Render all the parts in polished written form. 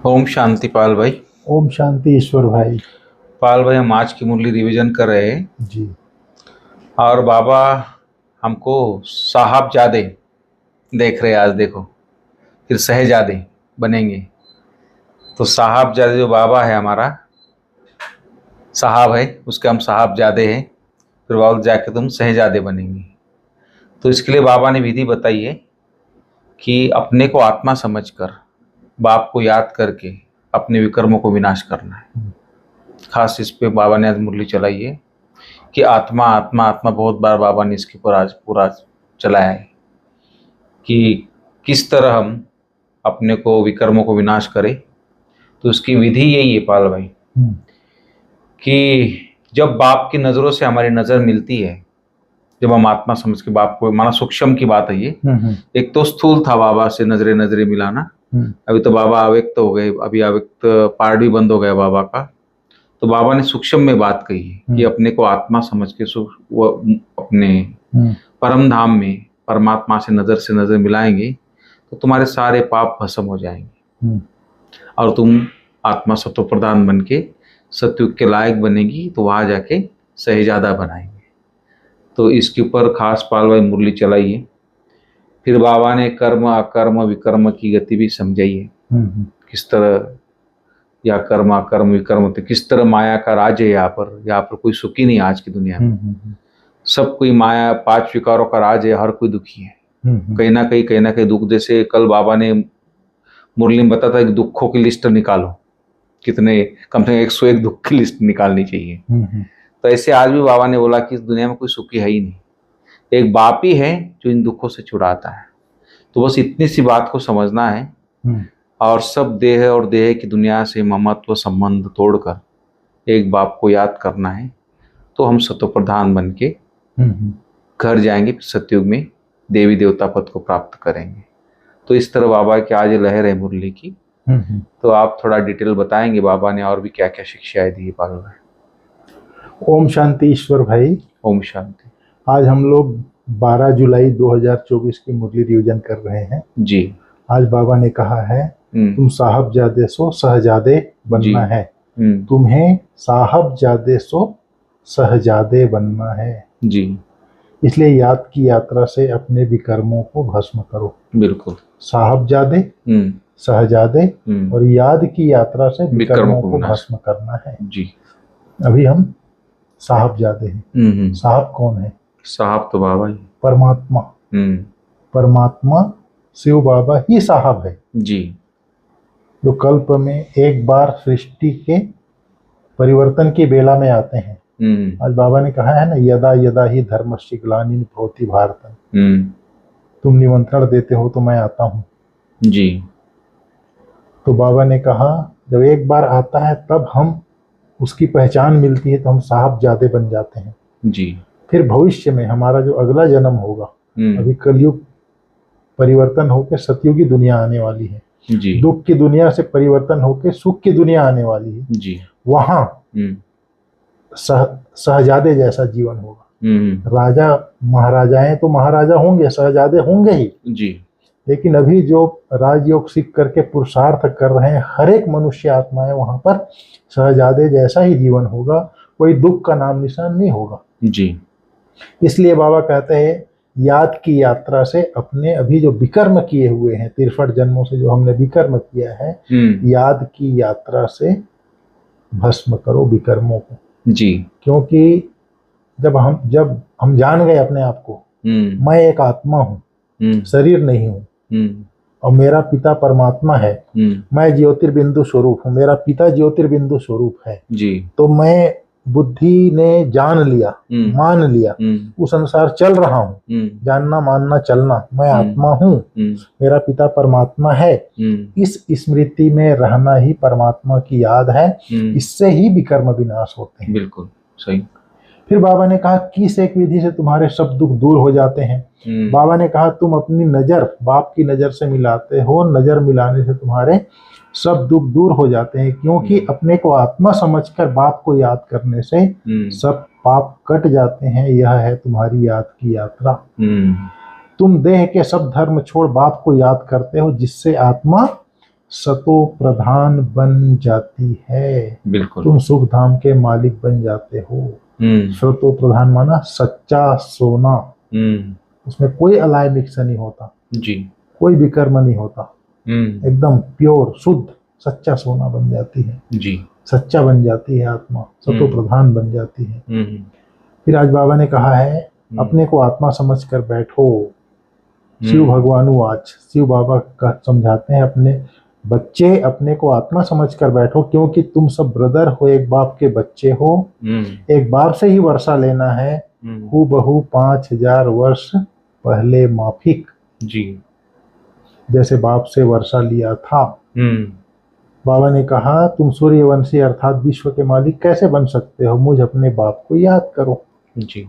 ओम शांति पाल भाई। ओम शांति ईश्वर भाई। पाल भाई, हम आज की मुरली रिवीजन कर रहे हैं जी। और बाबा हमको साहबजादे देख रहे हैं। आज देखो, फिर शहजादे बनेंगे। तो साहबजादे जो बाबा है हमारा साहब है, उसके हम साहबजादे हैं। फिर बाबा जाके तुम शहजादे बनेंगे। तो इसके लिए बाबा ने विधि बताई है कि अपने को आत्मा समझकर बाप को याद करके अपने विकर्मों को विनाश करना है। खास इस पे बाबा ने आज मुरली चलाई है कि आत्मा आत्मा आत्मा, बहुत बार बाबा ने इसके ऊपर आज पूरा चलाया है कि किस तरह हम अपने को विकर्मों को विनाश करें। तो उसकी विधि यही है पाल भाई कि जब बाप की नज़रों से हमारी नज़र मिलती है, जब हम आत्मा समझ के बाप को, माना सूक्ष्म की बात है ये। एक तो स्थूल था बाबा से नजरे नजरे मिलाना, अभी तो बाबा अव्यक्त हो गए, अभी अव्यक्त पार्ट भी बंद हो गया बाबा का। तो बाबा ने सूक्ष्म में बात कही है कि अपने को आत्मा समझ के वो अपने परम धाम में परमात्मा से नजर मिलाएंगे तो तुम्हारे सारे पाप भस्म हो जाएंगे और तुम आत्मा सत्व प्रधान बन के सतयुग के लायक बनेगी। तो वहां जाके शहजादा बनाएंगे। तो इसके ऊपर खास पाल भाई मुरली चलाई है। फिर बाबा ने कर्म अकर्म विकर्म की गति भी समझाई है, किस तरह या कर्म अकर्म विकर्म, तो किस तरह माया का राज है। यहाँ पर कोई सुखी नहीं आज की दुनिया में। सब कोई माया, 5 विकारों का राज है, हर कोई दुखी है। कहीं ना कहीं दुख। जैसे कल बाबा ने मुरली में बताया था कि दुखों की लिस्ट निकालो, कितने, कम से कम 101 दुख की लिस्ट निकालनी चाहिए। तो ऐसे आज भी बाबा ने बोला कि इस दुनिया में कोई सुखी है ही नहीं, एक बाप ही है जो इन दुखों से छुड़ाता है। तो बस इतनी सी बात को समझना है और सब देह और देह की दुनिया से ममत्व संबंध तोड़कर एक बाप को याद करना है। तो हम सत्व प्रधान बन के घर जाएंगे, सतयुग में देवी देवता पद को प्राप्त करेंगे। तो इस तरह बाबा की आज लहर है मुरली की। तो आप थोड़ा डिटेल बताएंगे बाबा ने और भी क्या क्या शिक्षाएं दी पाल भाई। ओम शांति ईश्वर भाई। ओम शांति। आज हम लोग 12 जुलाई 2024 की मुरली रिवीजन कर रहे हैं जी। आज बाबा ने कहा है तुम साहबजादे सो सहजादे बनना है। तुम्हें साहबजादे सो सहजादे बनना है जी। इसलिए याद की यात्रा से अपने विकर्मों को भस्म करो। बिल्कुल। साहबजादे सहजादे और याद की यात्रा से विकर्मों को भस्म करना है जी। अभी हम साहबजादे हैं। साहब कौन है? साहब तो बाबा ही, परमात्मा। परमात्मा शिव बाबा ही साहब है जी, जो कल्प में एक बार सृष्टि के परिवर्तन की बेला में आते हैं। आज बाबा ने कहा है ना, यदा यदा ही धर्मस्य ग्लानिर् भवति भारत। तुम निमंत्रण देते हो तो मैं आता हूँ जी। तो बाबा ने कहा जब एक बार आता है तब हम उसकी पहचान मिलती है, तो हम साहबजादे बन जाते हैं जी। फिर भविष्य में हमारा जो अगला जन्म होगा, अभी कलयुग परिवर्तन होकर सतयुगी दुनिया आने वाली है जी। दुख की दुनिया से परिवर्तन होकर सुख की दुनिया आने वाली है जी। वहां सहजादे जैसा जीवन होगा। राजा महाराजाएं तो महाराजा होंगे, सहजादे होंगे ही जी। लेकिन अभी जो राजयोग सीख करके पुरुषार्थ कर रहे हैं हर एक मनुष्य आत्माएं, वहां पर सहजादे जैसा ही जीवन होगा, कोई दुख का नाम निशान नहीं होगा जी। इसलिए बाबा कहते हैं याद की यात्रा से अपने अभी जो विकर्म किए हुए हैं, 63 जन्मों से जो हमने विकर्म किया है, याद की यात्रा से भस्म करो विकर्मों को जी। क्योंकि जब हम जान गए अपने आप को, मैं एक आत्मा हूँ, शरीर नहीं हूँ, और मेरा पिता परमात्मा है, मैं ज्योतिर्बिंदु स्वरूप हूँ, मेरा पिता ज्योतिर्बिंदु स्वरूप है जी। तो मैं बुद्धि ने जान लिया, मान लिया, उस अनुसार चल रहा हूँ। जानना मानना चलना, मैं आत्मा हूँ, मेरा पिता परमात्मा है। इस स्मृति में रहना ही परमात्मा की याद है। इससे ही विकर्म विनाश होते हैं। बिल्कुल सही। फिर बाबा ने कहा किस एक विधि से तुम्हारे सब दुख दूर हो जाते हैं। बाबा ने कहा तुम अपनी नजर बाप की नजर से मिलाते हो, नजर मिलाने से तुम्हारे सब दुख दूर हो जाते हैं। क्योंकि अपने को आत्मा समझकर बाप को याद करने से सब पाप कट जाते हैं। यह है तुम्हारी याद की यात्रा। तुम देह के सब धर्म छोड़ बाप को याद करते हो, जिससे आत्मा सतो प्रधान बन जाती है। बिल्कुल। तुम सुख धाम के मालिक बन जाते हो। सतो प्रधान माना सच्चा सोना, उसमें कोई अलाय मिक्स नहीं होता जी, कोई विकर्म नहीं होता, एकदम प्योर शुद्ध सच्चा सोना बन जाती है जी, सच्चा बन जाती है आत्मा, सतो प्रधान बन जाती है। फिर आज बाबा ने कहा है अपने को आत्मा समझ कर बैठो। शिव भगवान आज शिव बाबा का समझाते हैं अपने बच्चे अपने को आत्मा समझ कर बैठो, क्योंकि तुम सब ब्रदर हो, एक बाप के बच्चे हो, एक बाप से ही वर्षा लेना है, हूबहू 5000 वर्ष पहले माफिक जी, जैसे बाप से वर्षा लिया था। बाबा ने कहा तुम सूर्यवंशी अर्थात विश्व के मालिक कैसे बन सकते हो, मुझ अपने बाप को याद करो जी।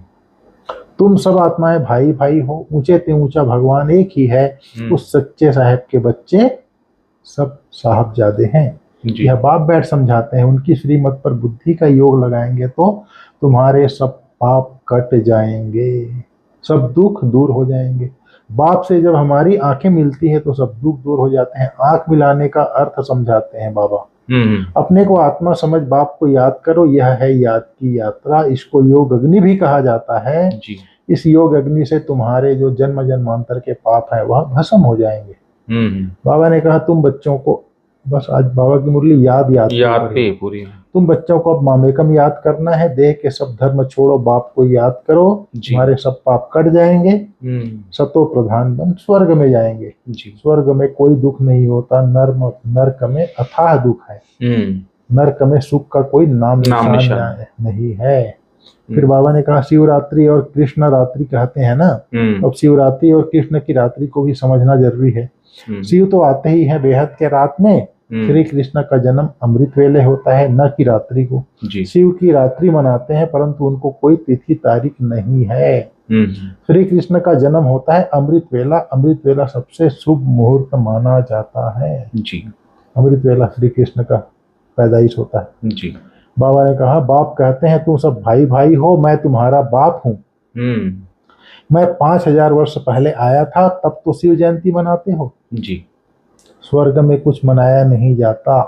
तुम सब आत्माएं भाई भाई हो, ऊंचे ते ऊंचा भगवान एक ही है, उस सच्चे साहब के बच्चे सब साहबजादे हैं। यह बाप बैठ समझाते हैं, उनकी श्रीमत पर बुद्धि का योग लगाएंगे तो तुम्हारे सब पाप कट जाएंगे, सब दुख दूर हो जाएंगे। बाप से जब हमारी आंखें मिलती हैं तो सब दुख दूर हो जाते हैं। आंख मिलाने का अर्थ समझाते हैं बाबा। अपने को आत्मा समझ बाप को याद करो, यह है याद की यात्रा। इसको योग अग्नि भी कहा जाता है जी। इस योग अग्नि से तुम्हारे जो जन्म जन्मांतर के पाप है वह भस्म हो जाएंगे। बाबा ने कहा तुम बच्चों को बस आज बाबा की मुरली याद पे पूरी है। तुम बच्चों को अब मामेकम याद करना है, देह के सब धर्म छोड़ो, बाप को याद करो, तुम्हारे सब पाप कट जाएंगे, सतो प्रधान बन स्वर्ग में जाएंगे जी। स्वर्ग में कोई दुख नहीं होता, नर्क में अथाह दुख है, नर्क में सुख का कोई नाम निशान नहीं है। फिर बाबा ने कहा शिवरात्रि और कृष्ण रात्रि कहते हैं ना, अब शिवरात्रि और कृष्ण की रात्रि को भी समझना जरूरी है। शिव तो आते ही है बेहद के रात में, श्री कृष्ण का जन्म अमृत वेले होता है, न कि रात्रि को। शिव की रात्रि मनाते हैं परंतु उनको कोई तिथि तारीख नहीं है। श्री कृष्ण का जन्म होता है अमृत वेला, अमृत वेला सबसे शुभ मुहूर्त माना जाता है जी। अमृत वेला श्री कृष्ण का पैदाइश होता है जी। बाबा ने कहा बाप कहते हैं तुम सब भाई भाई हो, मैं तुम्हारा बाप हूँ। मैं 5000 वर्ष पहले आया था, तब तो शिव जयंती मनाते हो जी। स्वर्ग में कुछ मनाया नहीं जाता,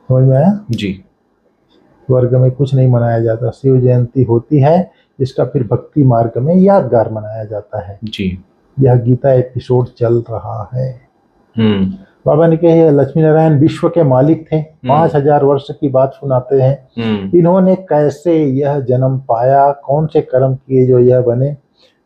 समझ में आया जी। स्वर्ग में कुछ नहीं मनाया जाता, शिव जयंती होती है जिसका फिर भक्ति मार्ग में यादगार मनाया जाता है जी। यह गीता एपिसोड चल रहा है। बाबा ने कहा लक्ष्मी नारायण विश्व के मालिक थे, 5000 वर्ष की बात सुनाते हैं। इन्होंने कैसे यह जन्म पाया, कौन से कर्म किए जो यह बने।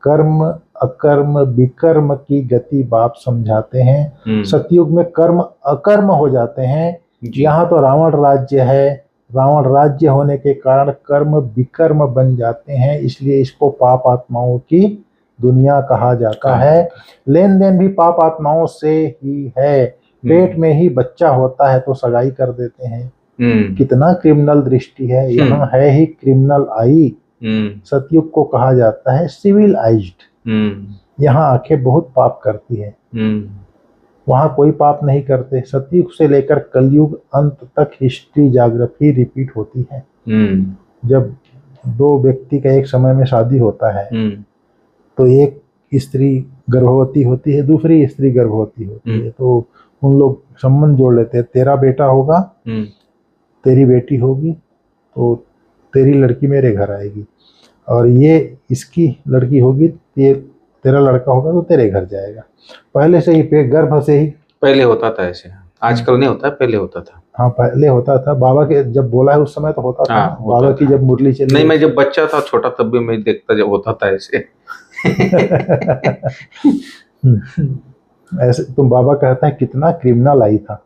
कर्म अकर्म विकर्म की गति बाप समझाते हैं। सतयुग में कर्म अकर्म हो जाते हैं। यहाँ तो रावण राज्य है, रावण राज्य होने के कारण कर्म विकर्म बन जाते हैं, इसलिए इसको पाप आत्माओं की दुनिया कहा जाता है। लेन देन भी पाप आत्माओं से ही है। पेट में ही बच्चा होता है तो सगाई कर देते हैं। कितना क्रिमिनल दृष्टि है, यहाँ है ही क्रिमिनल आई। सतयुग को कहा जाता है सिविलाइज्ड। यहाँ आंखें बहुत पाप करती है, वहां कोई पाप नहीं करते। सतयुग से लेकर कलयुग अंत तक हिस्ट्री ज्योग्राफी रिपीट होती है। जब दो व्यक्ति का एक समय में शादी होता है तो एक स्त्री गर्भवती होती है, दूसरी स्त्री गर्भवती होती है, तो उन लोग संबंध जोड़ लेते हैं। तेरा बेटा होगा, तेरी बेटी होगी, तो तेरी लड़की मेरे घर आएगी, और ये इसकी लड़की होगी, तेरा लड़का होगा तो तेरे घर जाएगा। पहले से ही गर्भ से ही पहले होता था ऐसे, आजकल नहीं होता, पहले होता था। हाँ पहले होता था, बाबा के जब बोला है उस समय तो होता था। बाबा की जब मुरली चली, नहीं मैं जब बच्चा था छोटा तब भी मैं देखता जब होता था ऐसे। ऐसे तुम बाबा कहता है कितना क्रिमिनल आई था।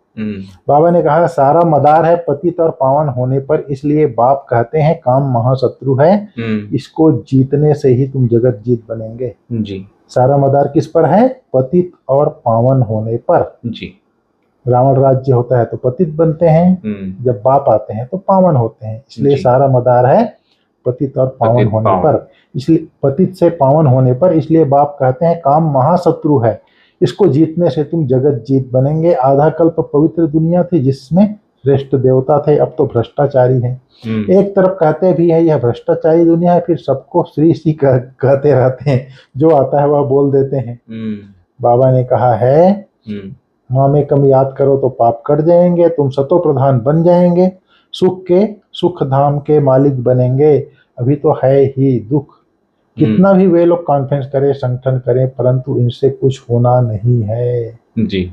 बाबा ने कहा सारा मदार है पतित और पावन होने पर, इसलिए बाप कहते हैं काम महाशत्रु है, इसको जीतने से ही तुम जगत जीत बनेंगे जी। सारा मदार किस पर है, पतित और पावन होने पर जी। रावण राज्य होता है तो पतित बनते हैं, जब बाप आते हैं तो पावन होते हैं, इसलिए सारा मदार है पतित और पावन होने पर। इसलिए पतित से पावन होने पर, इसलिए बाप कहते हैं काम महाशत्रु है, इसको जीतने से तुम जगत जीत बनेंगे। आधा कल्प पवित्र दुनिया थी जिसमें श्रेष्ठ देवता थे, अब तो भ्रष्टाचारी हैं। एक तरफ कहते भी है यह भ्रष्टाचारी दुनिया है, फिर सबको श्री श्री कहते रहते हैं, जो आता है वह बोल देते हैं। बाबा ने कहा है मामेकम याद करो तो पाप कट जाएंगे, तुम सतो प्रधान बन जाएंगे, सुख के सुख धाम के मालिक बनेंगे। अभी तो है ही दुख। कितना भी वे लोग कॉन्फ्रेंस करें, संगठन करें, परंतु इनसे कुछ होना नहीं है जी।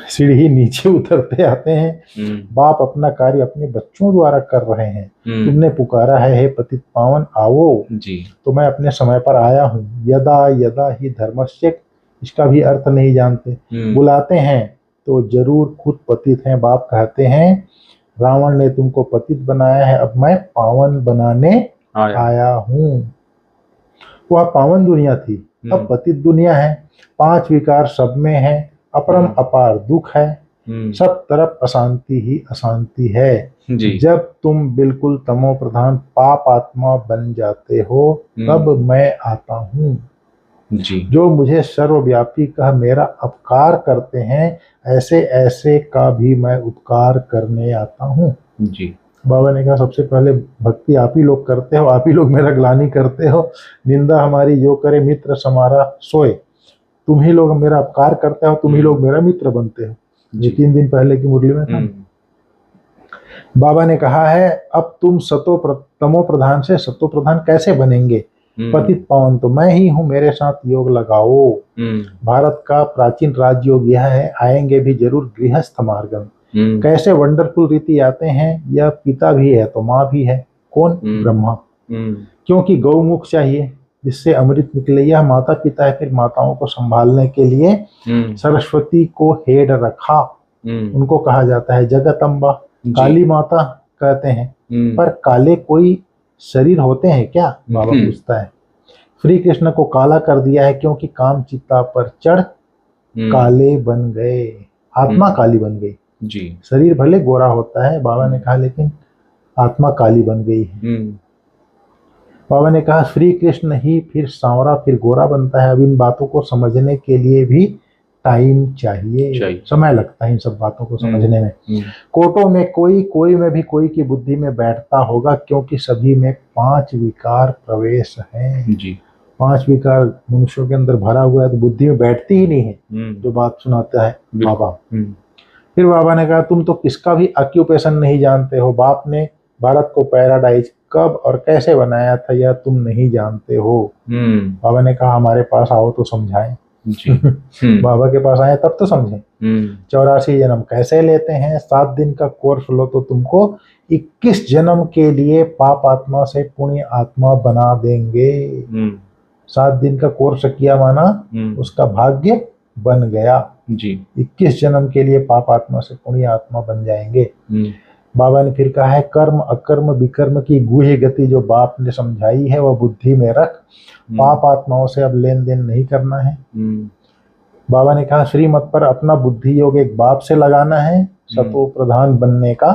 सीढ़ी नीचे उतरते आते हैं। बाप अपना कार्य अपने बच्चों द्वारा कर रहे हैं। तुमने पुकारा है, हे पतित पावन आओ जी। तो मैं अपने समय पर आया हूँ। यदा यदा ही धर्मस्य, इसका भी अर्थ नहीं जानते। बुलाते हैं तो जरूर खुद पतित हैं। बाप कहते हैं रावण ने तुमको पतित बनाया है, अब मैं पावन बनाने आया हूँ। वह पावन दुनिया थी, अब पतित दुनिया है। 5 विकार सब में है, अपरम अपार दुख है, सब तरफ अशांति ही अशांति है। जब तुम बिल्कुल तमो प्रधान पाप आत्मा बन जाते हो तब मैं आता हूँ। जो मुझे सर्वव्यापी कह मेरा अपकार करते हैं, ऐसे ऐसे का भी मैं उपकार करने आता हूँ। बाबा ने कहा सबसे पहले भक्ति आप ही लोग करते हो, आप ही लोग मेरा ग्लानि करते हो। निंदा हमारी जो करे मित्र समारा सोए। तुम ही लोग मेरा अपकार करते हो, तुम ही लोग मेरा मित्र बनते हो। ये 3 दिन पहले की मुरली में था। बाबा ने कहा है अब तुम तमो प्रधान से सतो प्रधान कैसे बनेंगे? पतित पावन तो मैं ही हूँ, मेरे साथ योग लगाओ। भारत का प्राचीन राजयोग यह है, आएंगे भी जरूर गृहस्थ मार्गम। कैसे वंडरफुल रीति आते हैं, यह पिता भी है तो माँ भी है। कौन? ब्रह्मा। क्योंकि गौमुख चाहिए जिससे अमृत निकले, यह माता पिता है। फिर माताओं को संभालने के लिए सरस्वती को हेड रखा, उनको कहा जाता है जगदम्बा। काली माता कहते हैं, पर काले कोई शरीर होते हैं क्या? बाबा पूछता है। श्री कृष्ण को काला कर दिया है क्योंकि काम चित्ता पर चढ़ काले बन गए, आत्मा काली बन गई जी। शरीर भले गोरा होता है, बाबा ने कहा, लेकिन आत्मा काली बन गई है। बाबा ने कहा श्री कृष्ण ही फिर सांवरा फिर गोरा बनता है। अब इन बातों को समझने के लिए भी टाइम चाहिए, समय लगता है इन सब बातों को समझने में। कोटों में कोई में भी कोई की बुद्धि में बैठता होगा, क्योंकि सभी में 5 विकार प्रवेश हैं जी। 5 विकार मनुष्यों के अंदर भरा हुआ है, तो बुद्धि में बैठती ही नहीं है जो बात सुनाता है बाबा। फिर बाबा ने कहा तुम तो किसका भी ऑक्यूपेशन नहीं जानते हो। बाप ने भारत को पैराडाइज कब और कैसे बनाया था यह तुम नहीं जानते हो। बाबा ने कहा हमारे पास आओ तो समझाएं जी। बाबा के पास आए तब तो समझें। 84 जन्म कैसे लेते हैं? 7 दिन का कोर्स लो तो तुमको 21 जन्म के लिए पाप आत्मा से पुण्य आत्मा बना देंगे। 7 दिन का कोर्स किया माना उसका भाग्य बन गया जी। 21 जन्म के लिए पाप आत्मा से पुण्य आत्मा बन जाएंगे। बाबा ने फिर कहा है कर्म अकर्म विकर्म की गूढ़ गति जो बाप ने समझाई है वह बुद्धि में रख। पाप आत्माओं से अब लेन देन नहीं करना है। बाबा ने कहा श्रीमत पर अपना बुद्धि योग एक बाप से लगाना है, सतो प्रधान बनने का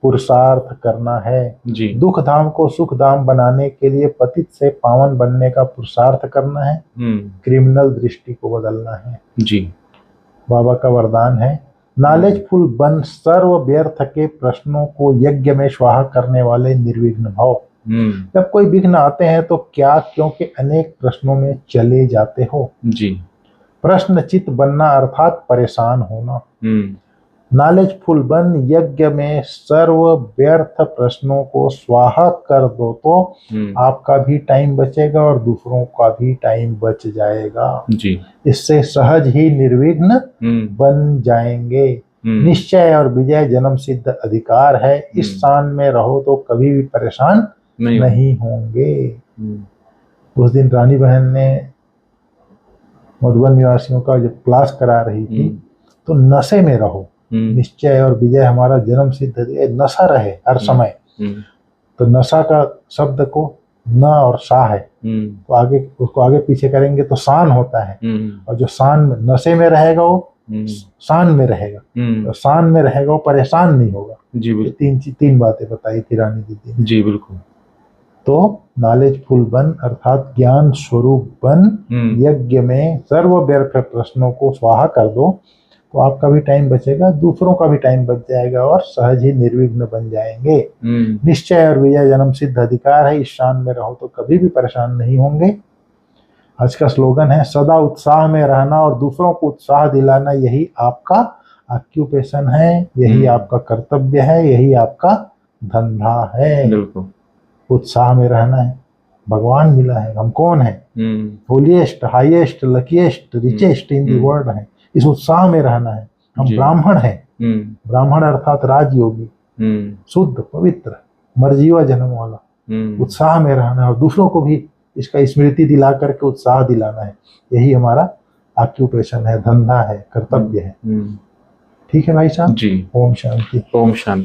पुरुषार्थ करना है जी। दुख धाम को सुख धाम बनाने के लिए पतित से पावन बनने का पुरुषार्थ करना है। क्रिमिनल दृष्टि को बदलना है जी। बाबा का वरदान है नॉलेजफुल बन, सर्व व्यर्थ के प्रश्नों को यज्ञ में स्वाहा करने वाले निर्विघ्न भव। जब कोई विघ्न आते हैं तो क्या, क्योंकि अनेक प्रश्नों में चले जाते हो जी। प्रश्न चित बनना अर्थात परेशान होना। नॉलेजफुल बन, यज्ञ में सर्व व्यर्थ प्रश्नों को स्वाहा कर दो तो आपका भी टाइम बचेगा और दूसरों का भी टाइम बच जाएगा जी। इससे सहज ही निर्विघ्न बन जाएंगे। निश्चय और विजय जन्म सिद्ध अधिकार है, इस स्थान में रहो तो कभी भी परेशान नहीं होंगे। उस दिन रानी बहन ने मधुबन निवासियों का जब क्लास करा रही थी तो नशे में रहो, निश्चय और विजय हमारा जन्म सिद्ध नशा रहे हर समय। तो नशा का शब्द को न और सा है तो आगे उसको आगे पीछे करेंगे तो शान होता है, और जो शान में नशे में रहेगा वो शान में रहेगा, तो शान में रहेगा वो परेशान नहीं होगा जी। तीन बातें बताई थी रानी दीदी जी। बिल्कुल। तो नॉलेजफुल बन अर्थात ज्ञान स्वरूप बन, यज्ञ में सर्व व्यर्थ प्रश्नों को स्वाहा कर दो तो आपका भी टाइम बचेगा, दूसरों का भी टाइम बच जाएगा और सहज ही निर्विघ्न बन जाएंगे। निश्चय और विजय जन्म सिद्ध अधिकार है, इस शान में रहो तो कभी भी परेशान नहीं होंगे। आज का स्लोगन है सदा उत्साह में रहना और दूसरों को उत्साह दिलाना, यही आपका ऑक्यूपेशन है, यही आपका कर्तव्य है, यही आपका धंधा है। बिल्कुल। उत्साह में रहना है, भगवान मिला है, हम कौन है? Holiest, highest, luckiest, richest in the world है। इस उत्साह में रहना है। हम ब्राह्मण हैं, ब्राह्मण अर्थात राजयोगी, शुद्ध पवित्र मर्जीवा जन्म वाला। उत्साह में रहना है और दूसरों को भी इसका स्मृति दिला करके उत्साह दिलाना है, यही हमारा ऑक्यूपेशन है, धंधा है, कर्तव्य है। ठीक है भाई साहब जी। ओम शांति। ओम शांति।